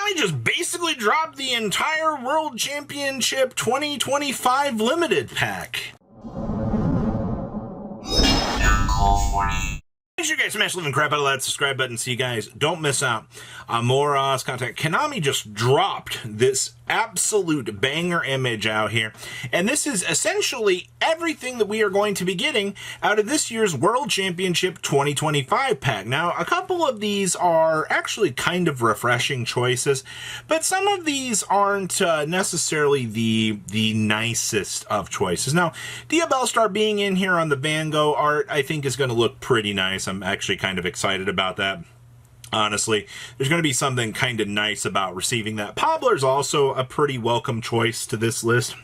Konami just basically dropped the entire World Championship 2025 Limited pack. Make sure you guys smash the living crap out of that subscribe button so you guys don't miss out on more content. Konami just dropped this absolute banger image out here, and this is essentially everything that we are going to be getting out of this year's World Championship 2025 pack. Now, a couple of these are actually kind of refreshing choices, but some of these aren't necessarily the nicest of choices. Now, Diabellstar being in here on the Van Gogh art, I think is going to look pretty nice. I'm actually kind of excited about that. Honestly, there's going to be something kind of nice about receiving that. Poblar's also a pretty welcome choice to this list.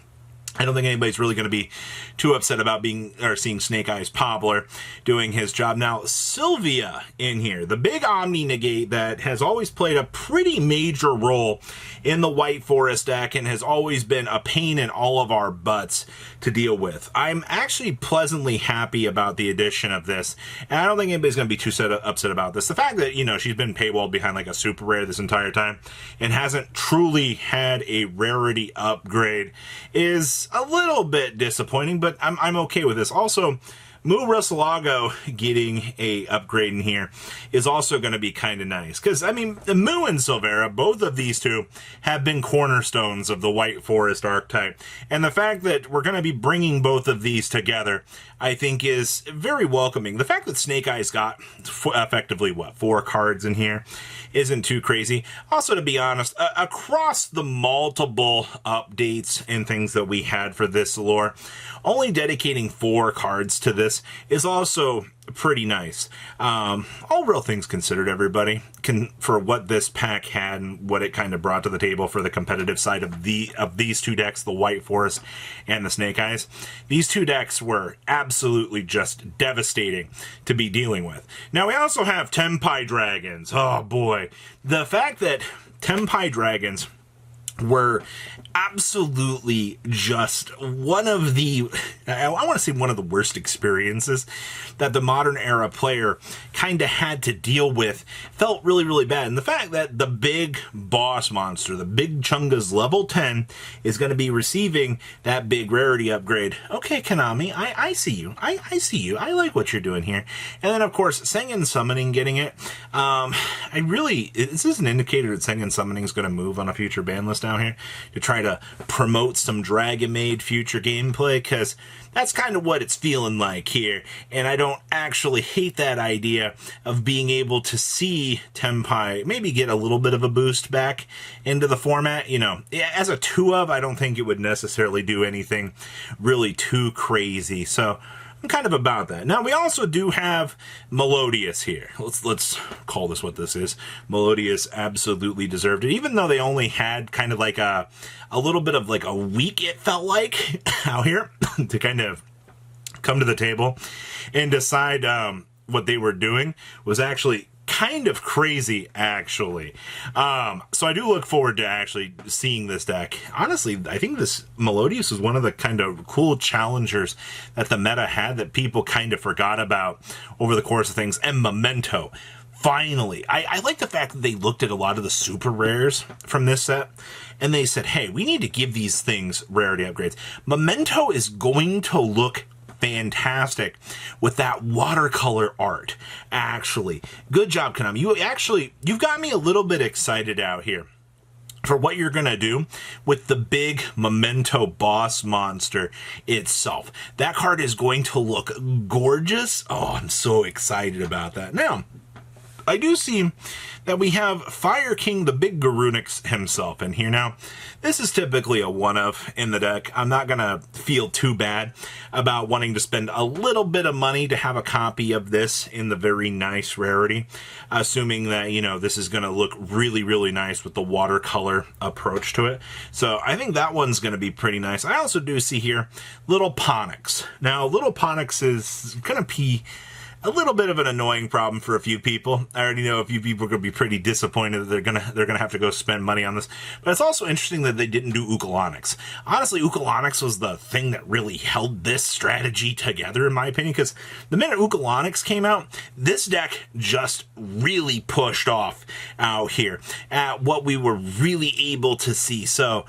I don't think anybody's really going to be too upset about seeing Snake Eyes Poblar doing his job. Now, Sylvia in here, the big Omni Negate that has always played a pretty major role in the White Forest deck and has always been a pain in all of our butts to deal with. I'm actually pleasantly happy about the addition of this, and I don't think anybody's going to be too upset about this. The fact that, you know, she's been paywalled behind like a super rare this entire time and hasn't truly had a rarity upgrade is a little bit disappointing, but I'm okay with this. Also, Mu Russelago getting a upgrade in here is also going to be kind of nice. Because, I mean, Mu and Silvera, both of these two have been cornerstones of the White Forest archetype. And the fact that we're going to be bringing both of these together, I think, is very welcoming. The fact that Snake Eyes got effectively, what, 4 cards in here isn't too crazy. Also, to be honest, across the multiple updates and things that we had for this lore, only dedicating 4 cards to this is also pretty nice. All real things considered, everybody, for what this pack had and what it kind of brought to the table for the competitive side of these two decks, the White Forest and the Snake Eyes. These two decks were absolutely just devastating to be dealing with. Now, we also have Tenpai Dragons. Oh boy, the fact that Tenpai Dragons were absolutely just one of the, I want to say one of the worst experiences that the modern era player kind of had to deal with, felt really, really bad. And the fact that the big boss monster, the Big Chunga's level 10, is going to be receiving that big rarity upgrade. Okay, Konami, I see you. I see you. I like what you're doing here. And then, of course, Sengen Summoning getting it. This is an indicator that Sengen Summoning is going to move on a future ban list down here to try to promote some Dragon Maid future gameplay, because that's kind of what it's feeling like here. And I don't actually hate that idea of being able to see Tenpai maybe get a little bit of a boost back into the format. You know, as a 2-of, I don't think it would necessarily do anything really too crazy. So I'm kind of about that. Now, we also do have Melodious here. Let's call this what this is. Melodious absolutely deserved it, even though they only had kind of like a little bit of like a week, it felt like, out here to kind of come to the table and decide what they were doing was actually kind of crazy, actually. So I do look forward to actually seeing this deck. Honestly, I think this Melodious was one of the kind of cool challengers that the meta had that people kind of forgot about over the course of things. And Memento, finally. I like the fact that they looked at a lot of the super rares from this set and they said, hey, we need to give these things rarity upgrades. Memento is going to look fantastic with that watercolor art. Actually, good job, Konami. You've got me a little bit excited out here for what you're gonna do with the big Memento boss monster itself. That card is going to look gorgeous. Oh, I'm so excited about that. Now, I do see that we have Fire King, the big Garunix himself in here. Now, this is typically a 1-of in the deck. I'm not going to feel too bad about wanting to spend a little bit of money to have a copy of this in the very nice rarity, assuming that, you know, this is going to look really, really nice with the watercolor approach to it. So I think that one's going to be pretty nice. I also do see here Little Ponix. Now, Little Ponix is going to be a little bit of an annoying problem for a few people. I already know a few people are going to be pretty disappointed that they're gonna have to go spend money on this. But it's also interesting that they didn't do Ukalonics. Honestly, Ukalonics was the thing that really held this strategy together, in my opinion, because the minute Ukalonics came out, this deck just really pushed off out here at what we were really able to see. So,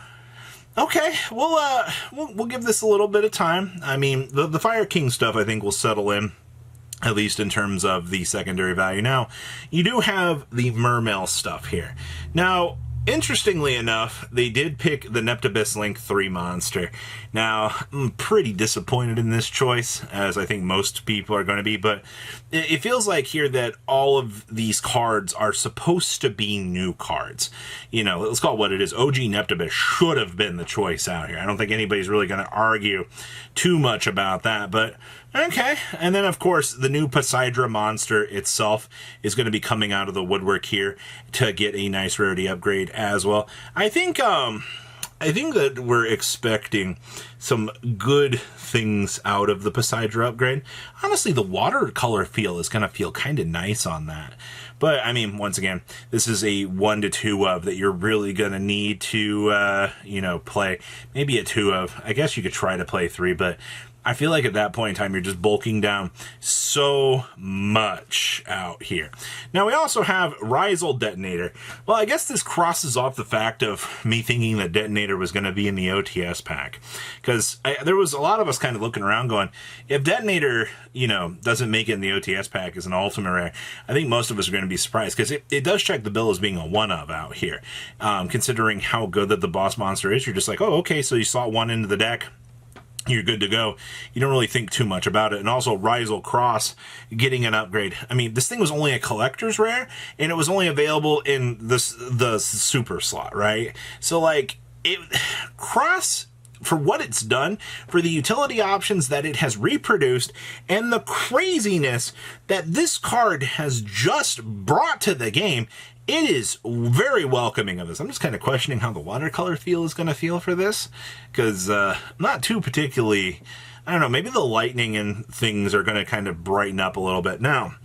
okay, we'll give this a little bit of time. I mean, the Fire King stuff I think will settle in, at least in terms of the secondary value. Now, you do have the Mermail stuff here. Now, interestingly enough, they did pick the Neptibus Link 3 monster. Now, I'm pretty disappointed in this choice, as I think most people are going to be, but it feels like here that all of these cards are supposed to be new cards. You know, let's call it what it is. OG Neptibus should have been the choice out here. I don't think anybody's really going to argue too much about that, but okay. And then, of course, the new Poseidra monster itself is going to be coming out of the woodwork here to get a nice rarity upgrade as well. I think that we're expecting some good things out of the Poseidra upgrade. Honestly, the watercolor feel is going to feel kind of nice on that. But, I mean, once again, this is a 1 to 2 of that you're really going to need to, play. Maybe a 2 of. I guess you could try to play 3, but I feel like at that point in time, you're just bulking down so much out here. Now, we also have Rizal Detonator. Well, I guess this crosses off the fact of me thinking that Detonator was going to be in the OTS pack. Because there was a lot of us kind of looking around going, if Detonator, doesn't make it in the OTS pack as an ultimate rare, I think most of us are going to be surprised. Because it does check the bill as being a 1 of out here. Considering how good that the boss monster is, you're just like, oh, okay, so you slot 1 into the deck, you're good to go. You don't really think too much about it. And also, Rizal Cross getting an upgrade. I mean, this thing was only a collector's rare, and it was only available in the super slot, right? So, Cross, for what it's done, for the utility options that it has reproduced, and the craziness that this card has just brought to the game, it is very welcoming of this. I'm just kind of questioning how the watercolor feel is going to feel for this, because I'm not too particularly, I don't know, maybe the lightning and things are going to kind of brighten up a little bit. Now,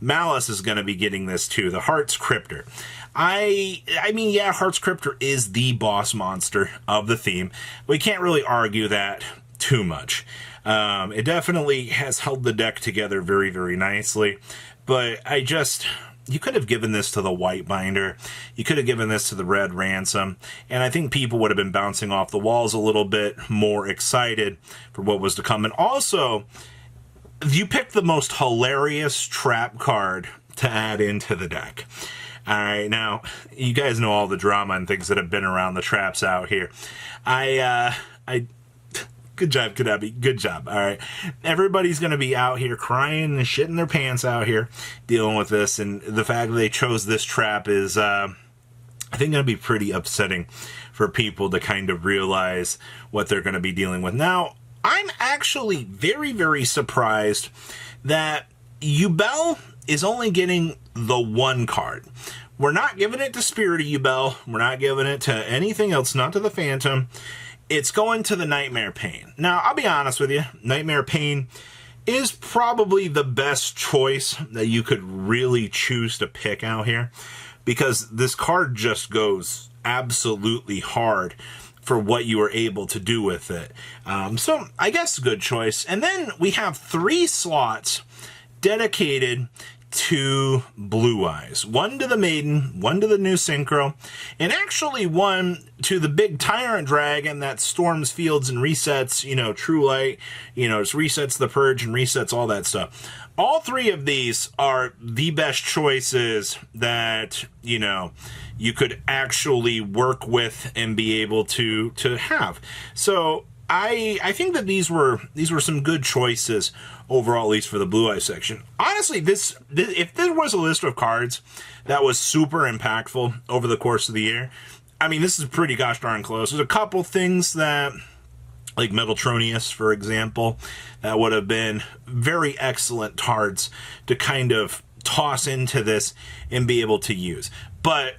Malice is going to be getting this too, the Heart's Cryptor. I mean, yeah, Heart's Cryptor is the boss monster of the theme. We can't really argue that too much. It definitely has held the deck together very, very nicely, but you could have given this to the White Binder. You could have given this to the Red Ransom. And I think people would have been bouncing off the walls a little bit more excited for what was to come. And also, you picked the most hilarious trap card to add into the deck. All right, now, you guys know all the drama and things that have been around the traps out here. Good job, Konami. Good job. All right. Everybody's going to be out here crying and shitting their pants out here dealing with this. And the fact that they chose this trap is, I think, going to be pretty upsetting for people to kind of realize what they're going to be dealing with. Now, I'm actually very, very surprised that Yubel is only getting the 1 card. We're not giving it to Spirit of Yubel. We're not giving it to anything else, not to the Phantom. It's going to the Nightmare Pain. Now, I'll be honest with you. Nightmare Pain is probably the best choice that you could really choose to pick out here, because this card just goes absolutely hard for what you were able to do with it. So, I guess good choice. And then we have 3 slots dedicated to Blue Eyes. 1 to the Maiden, 1 to the new Synchro, and actually 1 to the big Tyrant Dragon that storms fields and resets, True Light, just resets the Purge and resets all that stuff. All 3 of these are the best choices that, you could actually work with and be able to have. So, I think that these were some good choices overall, at least for the Blue Eye section. Honestly, this if there was a list of cards that was super impactful over the course of the year, I mean, this is pretty gosh darn close. There's a couple things that, like Metaltronius, for example, that would have been very excellent cards to kind of toss into this and be able to use. But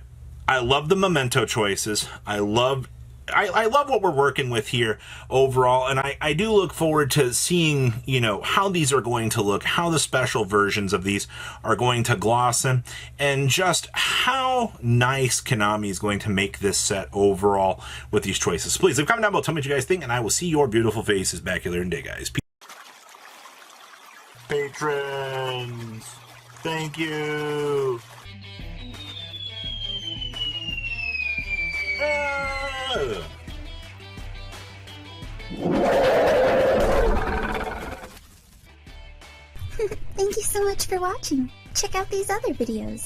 I love the Memento choices. I love I love what we're working with here overall, and I do look forward to seeing, you know, how these are going to look, how the special versions of these are going to gloss them, and just how nice Konami is going to make this set overall with these choices. Please leave a comment down below, tell me what you guys think, and I will see your beautiful faces back here in a day, guys. Patrons, thank you. Thank you so much for watching. Check out these other videos.